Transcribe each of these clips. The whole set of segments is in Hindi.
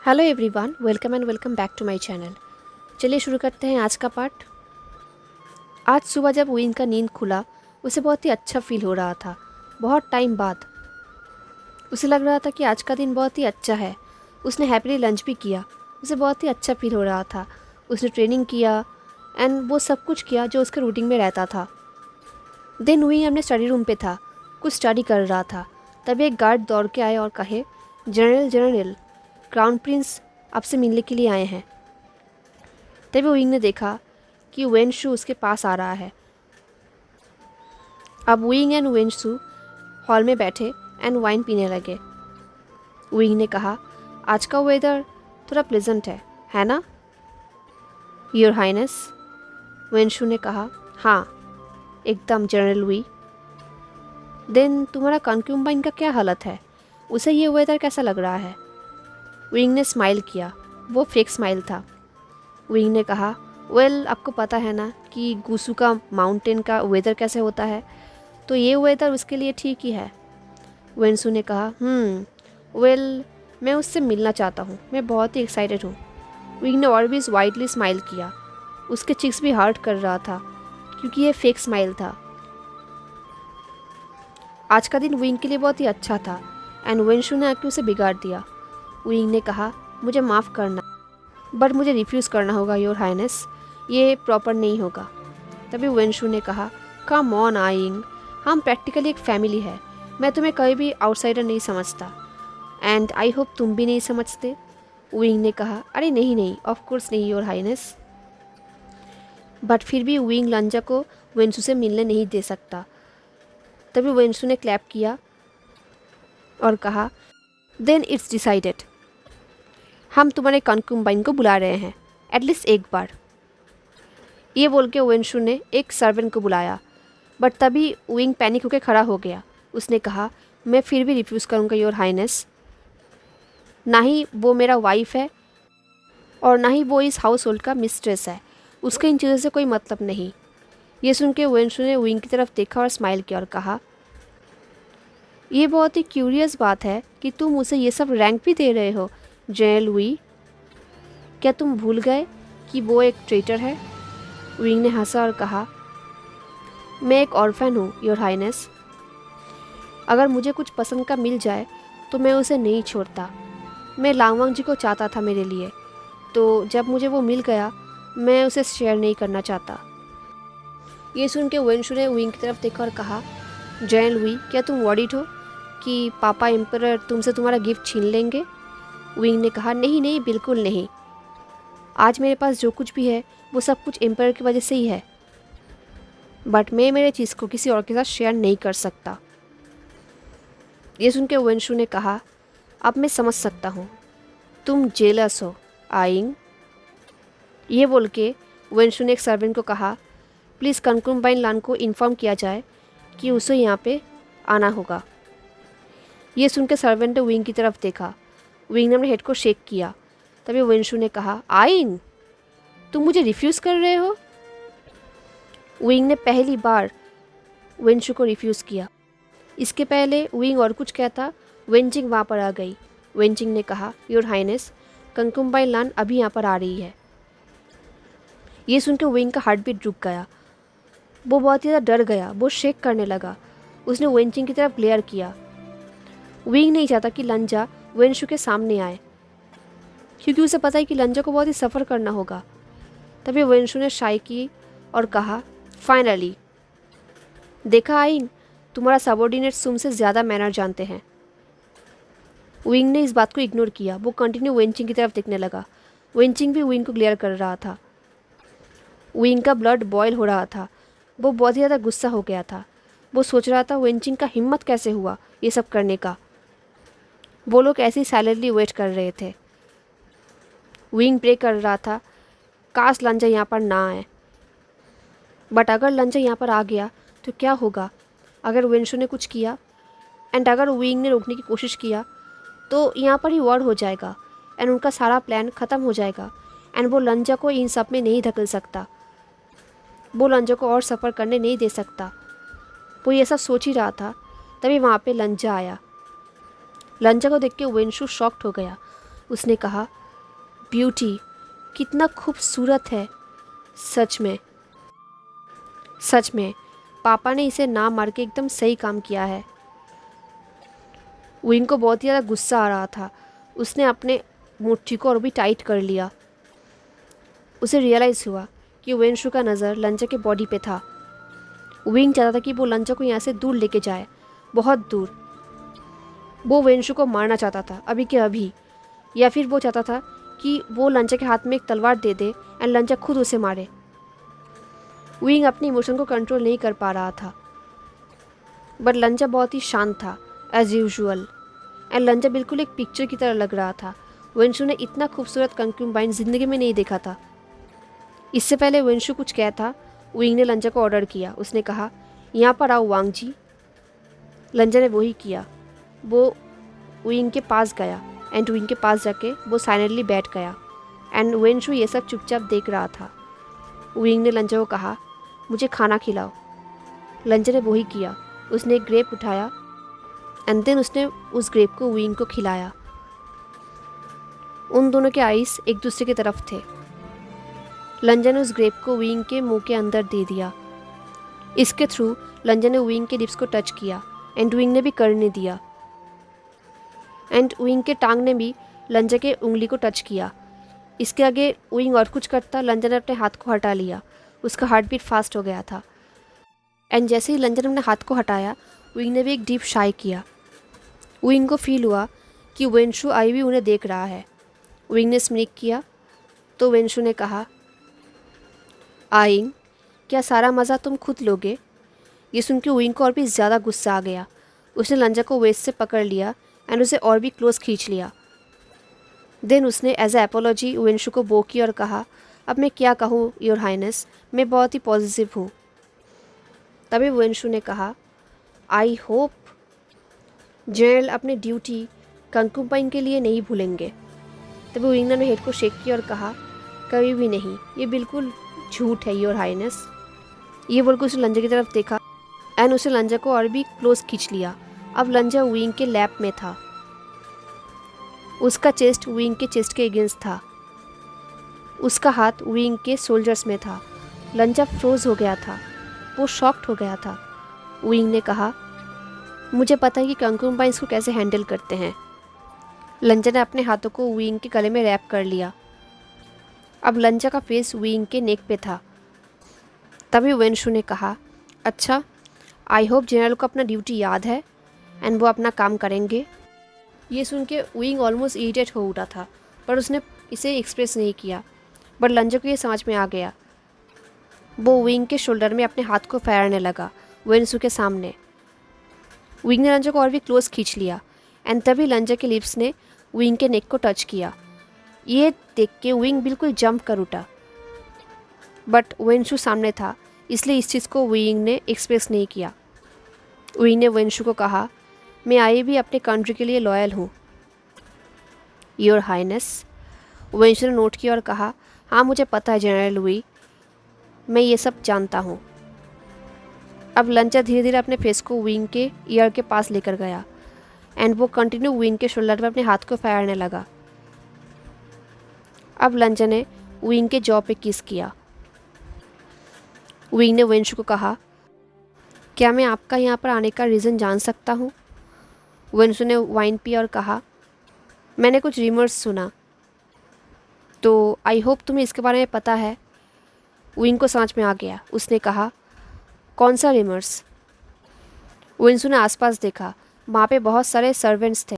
Hello everyone, welcome back to my channel. चलिए शुरू करते हैं आज का पार्ट। आज सुबह जब विन का नींद खुला, उसे बहुत ही अच्छा फील हो रहा था। बहुत टाइम बाद उसे लग रहा था कि आज का दिन बहुत ही अच्छा है। उसने हैप्पीली लंच भी किया। उसे बहुत ही अच्छा फील हो रहा था। उसने ट्रेनिंग किया एंड वो सब कुछ किया जो उसके रूटीन में रहता था। देन विन अपने स्टडी रूम पे था, कुछ स्टडी कर रहा था। तभी एक गार्ड दौड़ के आए और कहे, जनरल क्राउन प्रिंस आपसे मिलने के लिए आए हैं। तभी विंग ने देखा कि वेनशु उसके पास आ रहा है। अब विंग एंड वेनशु हॉल में बैठे एंड वाइन पीने लगे। विंग ने कहा, आज का वेदर थोड़ा प्लेजेंट है ना योर हाइनेस? वेनशु ने कहा, हाँ एकदम जनरल वी। देन तुम्हारा कंक्यूबाइन का क्या हालत है? उसे ये वेदर कैसा लग रहा है? विंग ने स्माइल किया। वो फेक स्माइल था। विंग ने कहा, वेल आपको पता है ना कि गुसु का माउंटेन का वेदर कैसे होता है, तो ये वेदर उसके लिए ठीक ही है। वेंसु ने कहा, वेल मैं उससे मिलना चाहता हूँ, मैं बहुत ही एक्साइटेड हूँ। विंग ने और भी वाइडली स्माइल किया। उसके चिक्स भी हार्ट कर रहा था क्योंकि ये फेक स्माइल था। आज का दिन विंग के लिए बहुत ही अच्छा था एंड वेंशु ने आके उसे बिगाड़ दिया। विंग ने कहा, मुझे माफ़ करना, बट मुझे रिफ्यूज़ करना होगा योर हाइनेस, ये प्रॉपर नहीं होगा। तभी वेंशु ने कहा, कम ऑन आइंग, हम प्रैक्टिकली एक फैमिली है। मैं तुम्हें कभी भी आउटसाइडर नहीं समझता एंड आई होप तुम भी नहीं समझते। विंग ने कहा, अरे नहीं ऑफ कोर्स नहीं योर हाइनेस। बट फिर भी विंग लंजा को वेंशु से मिलने नहीं दे सकता। तभी वेंशु ने क्लैप किया और कहा, देन इट्स डिसाइडेड, हम तुम्हारे कंक्यूबाइन को बुला रहे हैं एटलीस्ट एक बार। ये बोल के वेंशु ने एक सर्वेंट को बुलाया। बट तभी विंग पैनिक होकर खड़ा हो गया। उसने कहा, मैं फिर भी रिफ्यूज़ करूँगा योर हाइनेस। ना ही वो मेरा वाइफ है और ना ही वो इस हाउस होल्ड का मिस्ट्रेस है। उसके इन चीज़ों से कोई मतलब नहीं। ये सुन के वेंशु ने विंग की तरफ देखा और स्माइल किया और कहा, ये बहुत ही क्यूरियस बात है कि तुम उसे ये सब रैंक भी दे रहे हो जनरल वी। क्या तुम भूल गए कि वो एक ट्रेटर है? विंग ने हंसा और कहा, मैं एक ऑर्फन हूँ योर हाइनेस। अगर मुझे कुछ पसंद का मिल जाए तो मैं उसे नहीं छोड़ता। मैं लांगवांग जी को चाहता था मेरे लिए, तो जब मुझे वो मिल गया मैं उसे शेयर नहीं करना चाहता। ये सुन के वेंशु ने विंग की तरफ देखा और कहा, जनरल वी, क्या तुम वॉरिड हो कि पापा एम्परर तुमसे तुम्हारा गिफ्ट छीन लेंगे? विंग ने कहा, नहीं बिल्कुल नहीं। आज मेरे पास जो कुछ भी है वो सब कुछ एम्परर की वजह से ही है। बट मैं मेरे चीज़ को किसी और के साथ शेयर नहीं कर सकता। ये सुन के वेंशु ने कहा, अब मैं समझ सकता हूँ, तुम जेलस हो आइंग। ये बोल के वेंशु ने एक सर्वेंट को कहा, प्लीज़ कंक्यूबाइन लान को इन्फॉर्म किया जाए कि उसे यहाँ पे आना होगा। ये सुन के सर्वेंट ने विंग की तरफ देखा। विंग ने अपने हेड को शेक किया। तभी वेंशु ने कहा, आइंग तुम मुझे रिफ्यूज़ कर रहे हो? विंग ने पहली बार वेंशु को रिफ्यूज़ किया। इसके पहले विंग और कुछ कहता, वेंजिंग वहाँ पर आ गई। वेंजिंग ने कहा, योर हाइनेस, कंक्यूबाइन लान अभी यहाँ पर आ रही है। ये सुनकर विंग का हार्ट बीट रुक गया। वो बहुत ही ज़्यादा डर गया। वो शेक करने लगा। उसने वेंजिंग की तरफ ग्लेयर किया। विंग नहीं चाहता कि लंजा वेंशु के सामने आए क्योंकि उसे पता है कि लंजा को बहुत ही सफ़र करना होगा। तभी वेंशु ने शाई की और कहा, फाइनली देखा आइंग, तुम्हारा सबॉर्डिनेट्स तुमसे ज़्यादा मैनर जानते हैं। विंग ने इस बात को इग्नोर किया। वो कंटिन्यू वेंचिंग की तरफ देखने लगा। वेंचिंग भी विंग को क्लियर कर रहा था। विंग का ब्लड बॉयल हो रहा था। वो बहुत ही ज़्यादा गुस्सा हो गया था। वो सोच रहा था वेंचिंग का हिम्मत कैसे हुआ ये सब करने का। वो लोग ऐसे ही साइलेंटली वेट कर रहे थे। विंग प्रे कर रहा था, काश लंजा यहाँ पर ना आए। बट अगर लंजा यहाँ पर आ गया तो क्या होगा? अगर वेंशु ने कुछ किया एंड अगर विंग ने रोकने की कोशिश किया तो यहाँ पर ही वॉर हो जाएगा एंड उनका सारा प्लान ख़त्म हो जाएगा एंड वो लंजा को इन सब में नहीं धकेल सकता। वो लंजा को और सफ़र करने नहीं दे सकता। वो ये सब सोच ही रहा था। तभी वहाँ पे लंजा आया। लंजा को देख के वेंशु शॉक्ड हो गया। उसने कहा, ब्यूटी कितना खूबसूरत है। सच में पापा ने इसे ना मार के एकदम सही काम किया है। विंग को बहुत ही ज़्यादा गुस्सा आ रहा था। उसने अपने मुट्ठी को और भी टाइट कर लिया। उसे रियलाइज़ हुआ कि वेंशु का नज़र लंचा के बॉडी पे था। विंग चाहता था कि वो लंचा को यहाँ से दूर लेके जाए, बहुत दूर। वो वेंशु को मारना चाहता था अभी के अभी, या फिर वो चाहता था कि वो लंचा के हाथ में एक तलवार दे दे एंड लंचा खुद उसे मारे। विंग अपने इमोशन को कंट्रोल नहीं कर पा रहा था, बट लंचा बहुत ही शांत था एज यूजुअल, एंड लंचा बिल्कुल एक पिक्चर की तरह लग रहा था। वेंशु ने इतना खूबसूरत कंक्यूबाइन ज़िंदगी में नहीं देखा था। इससे पहले वेंशु कुछ कहता, विंग ने लंचा को ऑर्डर किया। उसने कहा, यहाँ पर आओ वांग जी। लंचा ने वही किया। वो विंग के पास गया एंड विंग के पास जाके वो साइलेंटली बैठ गया एंड वेंशु ये सब चुपचाप देख रहा था। विंग ने लंचा को कहा, मुझे खाना खिलाओ। लंचा ने वही किया। उसने एक ग्रेप उठाया एंड देन उसने उस ग्रेप को विंग को खिलाया। उन दोनों के आइस एक दूसरे की तरफ थे। लंचा ने उस ग्रेप को विंग के मुंह के अंदर दे दिया। इसके थ्रू लंचा ने विंग के लिप्स को टच किया एंड विंग ने भी करने दिया, एंड विंग के टांग ने भी लंचा के उंगली को टच किया। इसके आगे विंग और कुछ करता, लंचा ने अपने हाथ को हटा लिया। उसका हार्ट बीट फास्ट हो गया था, एंड जैसे ही लंचा ने अपने हाथ को हटाया, विंग ने भी एक डीप शाई किया। विंग को फील हुआ कि वेंशु आई भी उन्हें देख रहा है। विंग ने स्मिक किया तो वेंशु ने कहा, आइंग, क्या सारा मज़ा तुम खुद लोगे? ये सुन के विंग को और भी ज़्यादा गुस्सा आ गया। उसने लंचा को वेस्ट से पकड़ लिया एंड उसे और भी क्लोज खींच लिया। देन उसने एज ए एपोलॉजी वेंशु को बो की और कहा, अब मैं क्या कहूँ योर हाइनेस, मैं बहुत ही पॉजिटिव हूँ। तभी वेंशु ने कहा, आई होप जनरल अपनी ड्यूटी कंक्यूबाइन के लिए नहीं भूलेंगे। तभी विंग ने हेड को शेक किया और कहा, कभी भी नहीं, ये बिल्कुल झूठ है योर हाइनेस। ये बोलकर उसने लंजा की तरफ देखा एंड उसे लंजा को और भी क्लोज खींच लिया। अब लंजा विंग के लैप में था। उसका चेस्ट विंग के चेस्ट के अगेंस्ट था। उसका हाथ विंग के शोल्डर्स में था। लंजा फ्रोज हो गया था। वो शॉक्ड हो गया था। विंग ने कहा, मुझे पता है कि कंक्यूबाइंस को कैसे हैंडल करते हैं। लंजा ने अपने हाथों को विंग के गले में रैप कर लिया। अब लंजा का फेस विंग के नेक पे था। तभी वेंशु ने कहा, अच्छा, आई होप जनरल को अपना ड्यूटी याद है एंड वो अपना काम करेंगे। ये सुन के विंग ऑलमोस्ट इरिटेट हो उठा था, पर उसने इसे एक्सप्रेस नहीं किया। बट लंजा को ये समझ में आ गया। वो विंग के शोल्डर में अपने हाथ को फेरने लगा वेंशु के सामने। विंग ने लंजा को और भी क्लोज खींच लिया एंड तभी लंजा के लिप्स ने विंग के नेक को टच किया। ये देख के विंग बिल्कुल जंप कर उठा, बट वेंशु सामने था, इसलिए इस चीज़ को विंग ने एक्सप्रेस नहीं किया। विंग ने वेंशु को कहा, मैं आई भी अपने कंट्री के लिए लॉयल हूँ योर हाइनेस। वेंशु ने नोट किया और कहा, हाँ मुझे पता है जनरल लुई, मैं ये सब जानता हूँ। अब लंचा धीरे धीरे अपने फेस को विंग के ईयर के पास लेकर गया एंड वो कंटिन्यू विंग के शोल्डर पर अपने हाथ को फेरने लगा। अब लंचा ने विंग के जॉ पे किस किया। विंग ने वेंशु को कहा, क्या मैं आपका यहाँ पर आने का रीज़न जान सकता हूँ? वेंशु ने वाइन पिया और कहा, मैंने कुछ रिमर्स सुना, तो आई होप तुम्हें इसके बारे में पता है। विंग को समझ में आ गया। उसने कहा, कौन सा रिमर्स? वेंशु ने आसपास देखा। वहाँ पे बहुत सारे सर्वेंट्स थे,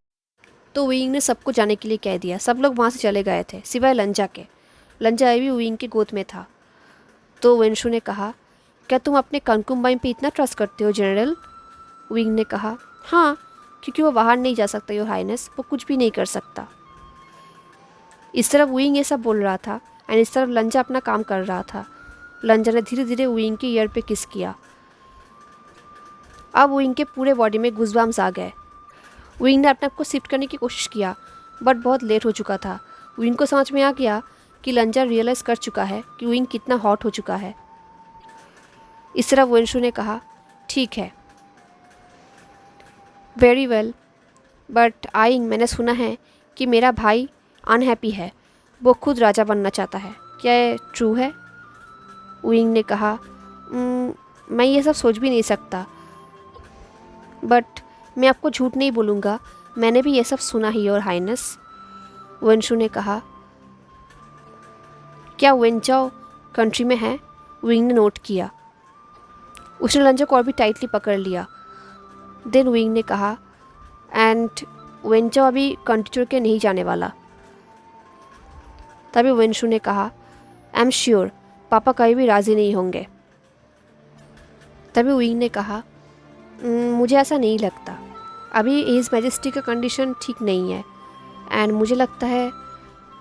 तो विंग ने सबको जाने के लिए कह दिया। सब लोग वहाँ से चले गए थे सिवाय लंजा के। लंजा अभी विंग के गोद में था। तो वेंशु ने कहा, क्या तुम अपने कंक्यूबाइन पे इतना ट्रस्ट करते हो जनरल? विंग ने कहा, हाँ, क्योंकि वो बाहर नहीं जा सकता योर हाइनेस, वो कुछ भी नहीं कर सकता। इस तरफ विंग ये सब बोल रहा था एंड इस तरफ लंजा अपना काम कर रहा था। लंजा ने धीरे धीरे विंग के ईयर पे किस किया। अब विंग के पूरे बॉडी में गुज़बम्स आ गए। विंग ने अपने आप को शिफ्ट करने की कोशिश किया, बट बहुत लेट हो चुका था। विंग को समझ में आ गया कि लंजा रियलाइज़ कर चुका है कि विंग कितना हॉट हो चुका है। इस तरह वेंशु ने कहा, ठीक है, वेरी वेल, बट आइंग, मैंने सुना है कि मेरा भाई अनहैप्पी है, वो खुद राजा बनना चाहता है। क्या ये ट्रू है? विंग ने कहा, मैं ये सब सोच भी नहीं सकता, बट मैं आपको झूठ नहीं बोलूँगा, मैंने भी ये सब सुना ही योर हाइनेस। वेंशु ने कहा, क्या वेंचाओ कंट्री में है? विंग ने नोट किया। उसने लंजा को और भी टाइटली पकड़ लिया। देन विंग ने कहा, एंड वेंचाओ अभी कंट्री छोड़ के नहीं जाने वाला। तभी वेंशु ने कहा, आई एम श्योर पापा कहीं भी राज़ी नहीं होंगे। तभी विंग ने कहा, मुझे ऐसा नहीं लगता, अभी हिज मैजेस्टी का कंडीशन ठीक नहीं है, एंड मुझे लगता है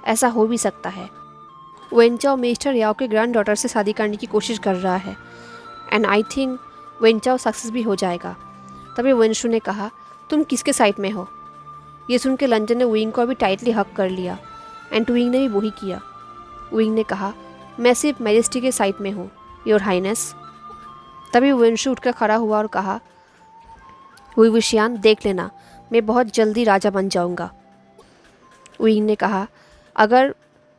ऐसा हो भी सकता है। वेंचाओ मिस्टर याओ के ग्रैंड डॉटर से शादी करने की कोशिश कर रहा है, एंड आई थिंक वेंचाओ सक्सेस भी हो जाएगा। तभी वेंशु ने कहा, तुम किसके साइड में हो? ये सुन के लंजन ने विंग को अभी टाइटली हक कर लिया, एंड विंग ने भी वही किया। विंग ने कहा, मैं सिर्फ मैजेस्टी के साइड में हूँ योर हाइनेस। तभी वेंशु उठकर खड़ा हुआ और कहा, वुई विशियान देख लेना, मैं बहुत जल्दी राजा बन जाऊँगा। विंग ने कहा, अगर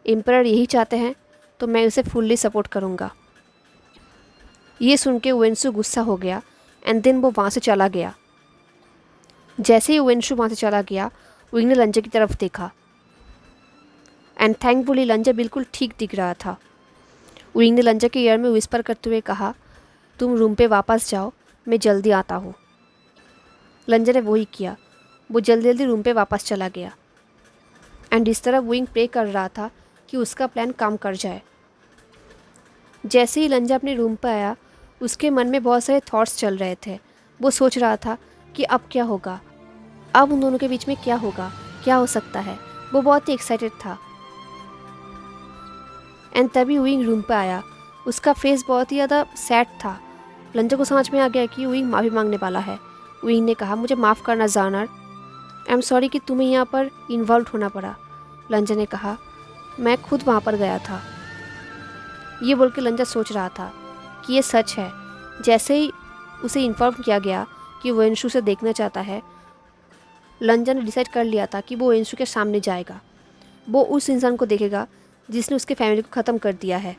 एम्परर यही चाहते हैं तो मैं उसे फुल्ली सपोर्ट करूँगा। ये सुन के वेंशु गुस्सा हो गया, एंड देन वो वहाँ से चला गया। जैसे ही वेंशु वहाँ से चला गया, विंग ने लंजा की तरफ देखा, एंड थैंकफुली लंजा बिल्कुल ठीक दिख रहा था। विंग ने लंजा के ईयर में विस्पर करते हुए कहा, तुम रूम पे वापस जाओ, मैं जल्दी आता हूँ। लंजा ने वही किया, वो जल्दी जल्दी रूम पे वापस चला गया, एंड इस तरह विंग प्रे कर रहा था कि उसका प्लान काम कर जाए। जैसे ही लंजा अपने रूम पर आया, उसके मन में बहुत सारे थॉट्स चल रहे थे। वो सोच रहा था कि अब क्या होगा, अब उन दोनों के बीच में क्या होगा, क्या हो सकता है। वो बहुत ही एक्साइटेड था। एंड तभी विंग रूम पर आया। उसका फेस बहुत ही ज़्यादा सैड था। लंजा को समझ में आ गया कि विंग माफ़ी मांगने वाला है। विंग ने कहा, मुझे माफ़ करना जानर, आई एम सॉरी कि तुम्हें यहाँ पर इन्वॉल्व होना पड़ा। लंजा ने कहा, मैं खुद वहाँ पर गया था। ये बोल के लंजा सोच रहा था कि ये सच है। जैसे ही उसे इन्फॉर्म किया गया कि वो वेंशु से देखना चाहता है, लंजा ने डिसाइड कर लिया था कि वो वेंशु के सामने जाएगा। वो उस इंसान को देखेगा जिसने उसके फैमिली को ख़त्म कर दिया है।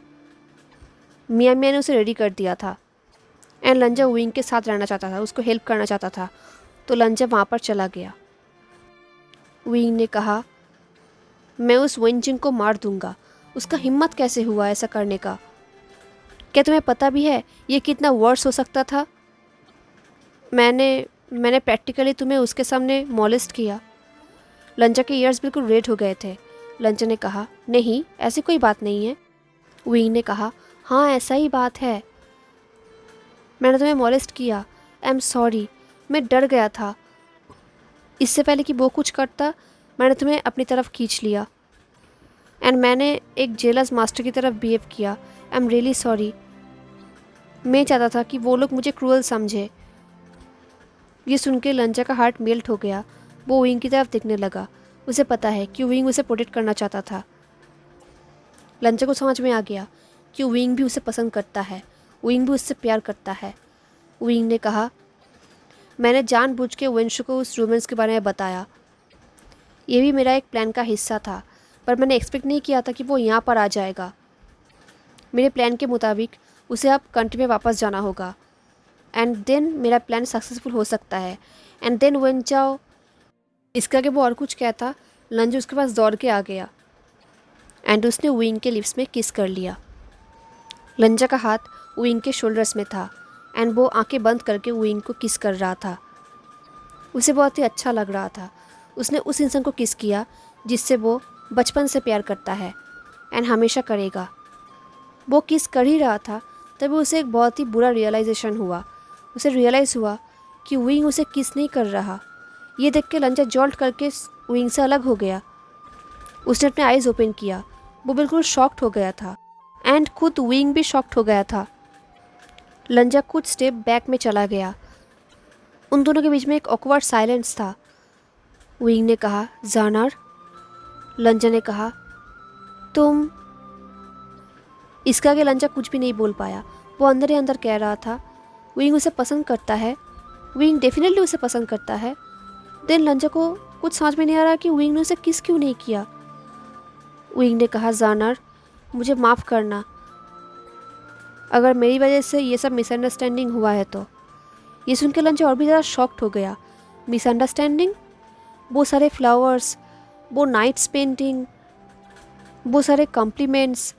मियाँ मियाँ ने उसे रेडी कर दिया था, एंड लंजा विंग के साथ रहना चाहता था, उसको हेल्प करना चाहता था। तो लंजा वहाँ पर चला गया। विंग ने कहा, मैं उस वेंजिंग को मार दूंगा। उसका हिम्मत कैसे हुआ ऐसा करने का? क्या तुम्हें पता भी है ये कितना वर्स हो सकता था? मैंने प्रैक्टिकली तुम्हें उसके सामने मॉलेस्ट किया। लंजा के ईयर्स बिल्कुल रेड हो गए थे। लंजा ने कहा, नहीं ऐसी कोई बात नहीं है। विंग ने कहा, हाँ ऐसा ही बात है, मैंने तुम्हें मॉलेस्ट किया। आई एम सॉरी, मैं डर गया था। इससे पहले कि वो कुछ करता, मैंने तुम्हें अपनी तरफ खींच लिया, एंड मैंने एक जेलस मास्टर की तरफ बिहेव किया। I am really sorry. मैं चाहता था कि वो लोग मुझे क्रूअल समझे। ये सुन के लंजा का हार्ट मेल्ट हो गया। वो विंग की तरफ देखने लगा। उसे पता है कि विंग उसे प्रोटेक्ट करना चाहता था। लंजा को समझ में आ गया कि विंग भी उसे पसंद करता है, विंग भी उससे प्यार करता है। विंग ने कहा, मैंने जानबूझ के वेंशु को उस रोमांस के बारे में बताया। ये भी मेरा एक प्लान का हिस्सा था, पर मैंने एक्सपेक्ट नहीं किया था कि वो यहाँ पर आ जाएगा। मेरे प्लान के मुताबिक उसे अब कंट्री में वापस जाना होगा, एंड देन मेरा प्लान सक्सेसफुल हो सकता है। एंड देन वेंचाओ, इसका कि वो और कुछ कहता, लंजा उसके पास दौड़ के आ गया, एंड उसने विंग के लिप्स में किस कर लिया। लंजा का हाथ विंग के शोल्डर्स में था, एंड वो आंखें बंद करके विंग को किस कर रहा था। उसे बहुत ही अच्छा लग रहा था। उसने उस इंसान को किस किया जिससे वो बचपन से प्यार करता है, एंड हमेशा करेगा। वो किस कर ही रहा था, तभी उसे एक बहुत ही बुरा रियलाइजेशन हुआ। उसे रियलाइज़ हुआ कि विंग उसे किस नहीं कर रहा। ये देख के लंजा जॉल्ट करके विंग से अलग हो गया। उसने अपने आइज़ ओपन किया। वो बिल्कुल शॉक्ड हो गया था, एंड खुद विंग भी शॉक्ड हो गया था। लंजा कुछ स्टेप बैक में चला गया। उन दोनों के बीच में एक ऑकवर्ड साइलेंस था। विंग ने कहा, जानर। लंजा ने कहा, तुम। इसका आगे लंजा कुछ भी नहीं बोल पाया। वो अंदर ही अंदर कह रहा था, विंग उसे पसंद करता है, विंग डेफिनेटली उसे पसंद करता है। देन लंजा को कुछ समझ में नहीं आ रहा कि विंग ने उसे किस क्यों नहीं किया। विंग ने कहा, जानर मुझे माफ़ करना अगर मेरी वजह से ये सब मिसअंडरस्टैंडिंग हुआ है तो। ये सुन के लंजा और भी ज़्यादा शॉक्ड हो गया। मिसअंडरस्टैंडिंग? वो सारे फ्लावर्स, वो नाइट्स पेंटिंग, वो सारे कॉम्प्लीमेंट्स,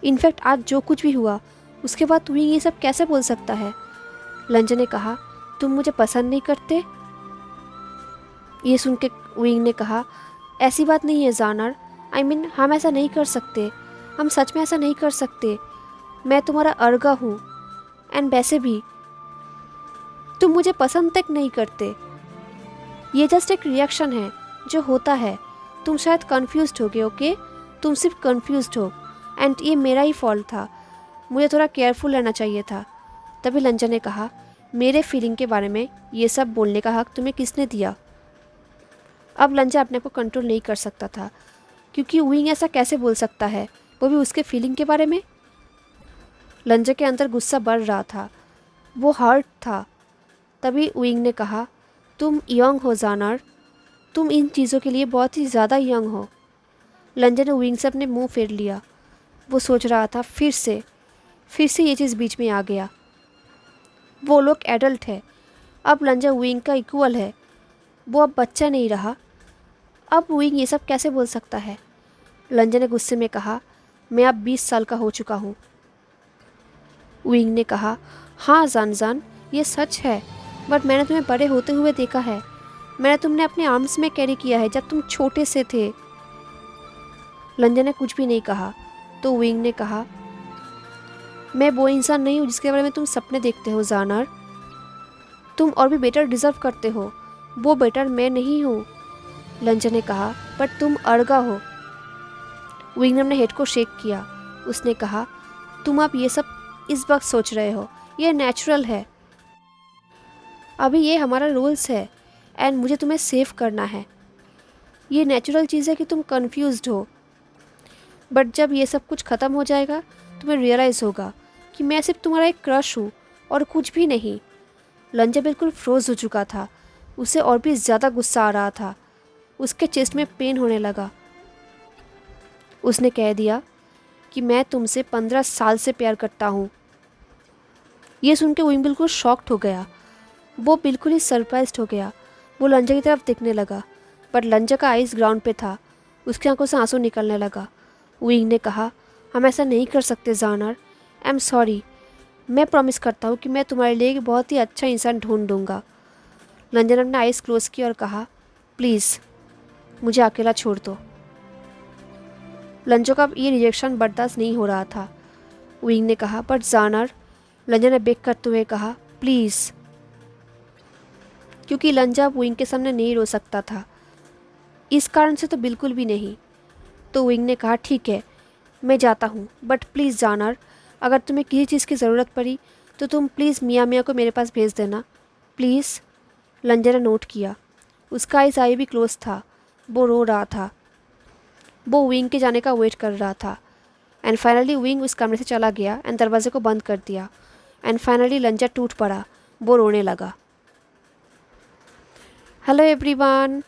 इनफैक्ट आज जो कुछ भी हुआ उसके बाद विंग ये सब कैसे बोल सकता है? लंजा ने कहा, तुम मुझे पसंद नहीं करते? ये सुन के विंग ने कहा, ऐसी बात नहीं है जानर, आई मीन हम ऐसा नहीं कर सकते, हम सच में ऐसा नहीं कर सकते। मैं तुम्हारा अर्गा हूँ, एंड वैसे भी तुम मुझे पसंद तक नहीं करते। ये जस्ट एक रिएक्शन है जो होता है। तुम शायद कंफ्यूज्ड हो गए, ओके? तुम सिर्फ कंफ्यूज्ड हो, एंड ये मेरा ही फॉल्ट था, मुझे थोड़ा केयरफुल रहना चाहिए था। तभी लंजा ने कहा, मेरे फीलिंग के बारे में ये सब बोलने का हक तुम्हें किसने दिया? अब लंजा अपने आप को कंट्रोल नहीं कर सकता था, क्योंकि विंग ऐसा कैसे बोल सकता है, वो भी उसके फीलिंग के बारे में। लंजा के अंदर गुस्सा बढ़ रहा था, वो हर्ट था। तभी विंग ने कहा, तुम यंग हो जानर, तुम इन चीज़ों के लिए बहुत ही ज़्यादा यंग हो। लंजा ने विंग से अपने मुंह फेर लिया। वो सोच रहा था, फिर से ये चीज़ बीच में आ गया। वो लोग एडल्ट है, अब लंजा विंग का इक्वल है, वो अब बच्चा नहीं रहा। अब विंग ये सब कैसे बोल सकता है? लंजा ने गुस्से में कहा, मैं अब 20 साल का हो चुका हूँ। विंग ने कहा, हाँ जानजान, ये सच है, बट मैंने तुम्हें बड़े होते हुए देखा है। मैंने तुम्हें अपने आर्म्स में कैरी किया है जब तुम छोटे से थे। लंजा ने कुछ भी नहीं कहा तो विंग ने कहा, मैं वो इंसान नहीं हूँ जिसके बारे में तुम सपने देखते हो जानर। तुम और भी बेटर डिज़र्व करते हो, वो बेटर मैं नहीं हूँ। लंजा ने कहा, पर तुम अर्गा हो। विंग ने अपने हेड को शेक किया। उसने कहा, तुम अब ये सब इस वक्त सोच रहे हो, ये नेचुरल है। अभी ये हमारा रूल्स है एंड मुझे तुम्हें सेव करना है। ये नेचुरल चीज़ है कि तुम कंफ्यूज्ड हो, बट जब ये सब कुछ ख़त्म हो जाएगा तुम्हें रियलाइज़ होगा कि मैं सिर्फ तुम्हारा एक क्रश हूँ और कुछ भी नहीं। लंजा बिल्कुल फ्रोज हो चुका था, उसे और भी ज़्यादा गुस्सा आ रहा था, उसके चेस्ट में पेन होने लगा। उसने कह दिया कि मैं तुमसे 15 साल से प्यार करता हूँ। ये सुन के विंग बिल्कुल शॉक्ड हो गया, वो बिल्कुल ही सरप्राइज्ड हो गया। वो लंजा की तरफ देखने लगा, पर लंजा का आइज़ ग्राउंड पे था, उसकी आंखों से आंसू निकलने लगा। विंग ने कहा, हम ऐसा नहीं कर सकते जानर, आई एम सॉरी, मैं प्रॉमिस करता हूँ कि मैं तुम्हारे लिए एक बहुत ही अच्छा इंसान ढूंढ दूँगा। लंजा ने अपना आइज़ क्लोज किया और कहा, प्लीज़ मुझे अकेला छोड़ दो। लंजो का अब ये रिजेक्शन बर्दाश्त नहीं हो रहा था। विंग ने कहा, बट जानर। लंजा ने बेक करते हुए कहा, प्लीज़। क्योंकि लंजा अब विंग के सामने नहीं रो सकता था, इस कारण से तो बिल्कुल भी नहीं। तो विंग ने कहा, ठीक है मैं जाता हूँ, बट प्लीज़ जानर, अगर तुम्हें किसी चीज़ की ज़रूरत पड़ी तो तुम प्लीज़ मियाँ को मेरे पास भेज देना, प्लीज़। लंजा ने नोट किया, उसका आइज़ आई भी क्लोज था, वो रो रहा था, वो विंग के जाने का वेट कर रहा था। एंड फाइनली विंग उस कमरे से चला गया एंड दरवाजे को बंद कर दिया। एंड फाइनली लंजा टूट पड़ा, वो रोने लगा। हेलो एवरीवन,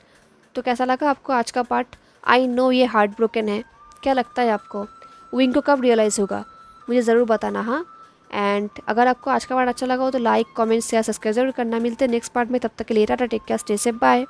तो कैसा लगा आपको आज का पार्ट? आई नो ये हार्ट ब्रोकन है, क्या लगता है आपको विंग को कब रियलाइज़ होगा? मुझे ज़रूर बताना। हाँ, एंड अगर आपको आज का पार्ट अच्छा लगा हो तो लाइक, कमेंट, शेयर, सब्सक्राइब जरूर करना। मिलते हैं नेक्स्ट पार्ट में, तब तक के लिए tata, take care, stay safe, bye.